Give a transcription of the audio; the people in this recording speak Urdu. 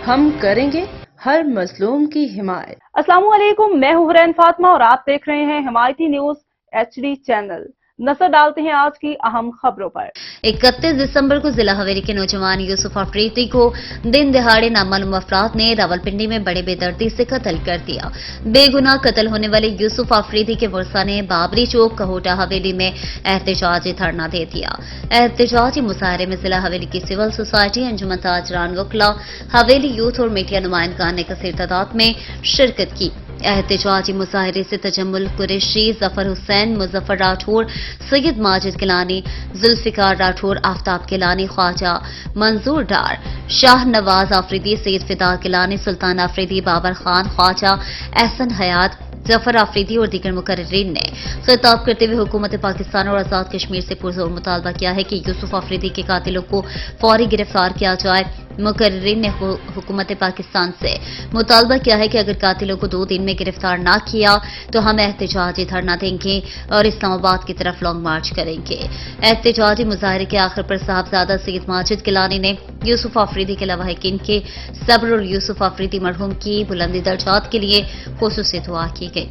ہم کریں گے ہر مظلوم کی حمایت۔ السلام علیکم، میں ہوں حرین فاطمہ اور آپ دیکھ رہے ہیں حمایتی نیوز HD چینل۔ نظر ڈالتے ہیں آج کی اہم خبروں پر۔ 31 دسمبر کو ضلع حویلی کے نوجوان یوسف آفریدی کو دن دہاڑے نامعلوم افراد نے راولپنڈی میں بڑے بے دردی سے قتل کر دیا۔ بے گناہ قتل ہونے والے یوسف آفریدی کے ورثاء نے بابری چوک کہوٹہ حویلی میں احتجاجی دھرنا دے دیا۔ احتجاجی مظاہرے میں ضلع حویلی کی سول سوسائٹی، انجمن تاجران وکلا، حویلی یوتھ اور میڈیا نمائندگان نے کثیر تعداد میں شرکت کی۔ احتجاجی مظاہرے سے تجمل قریشی، ظفر حسین، مظفر راٹھور، سید ماجد گیلانی، ذوالفقار راٹھور، آفتاب گیلانی، خواجہ منظور ڈار، شاہ نواز آفریدی، سید فدا گیلانی، سلطان آفریدی، بابر خان، خواجہ احسن حیات، ظفر آفریدی اور دیگر مقررین نے خطاب کرتے ہوئے حکومت پاکستان اور آزاد کشمیر سے پرزور مطالبہ کیا ہے کہ یوسف آفریدی کے قاتلوں کو فوری گرفتار کیا جائے۔ مقررین نے حکومت پاکستان سے مطالبہ کیا ہے کہ اگر قاتلوں کو 2 دن میں گرفتار نہ کیا تو ہم احتجاجی دھرنا دیں گے اور اسلام آباد کی طرف لانگ مارچ کریں گے۔ احتجاجی مظاہرے کے آخر پر صاحبزادہ سید ماجد گیلانی نے یوسف آفریدی کے لواحقین کے صبر اور یوسف آفریدی مرحوم کی بلندی درجات کے لیے خصوصی دعا کی گئی۔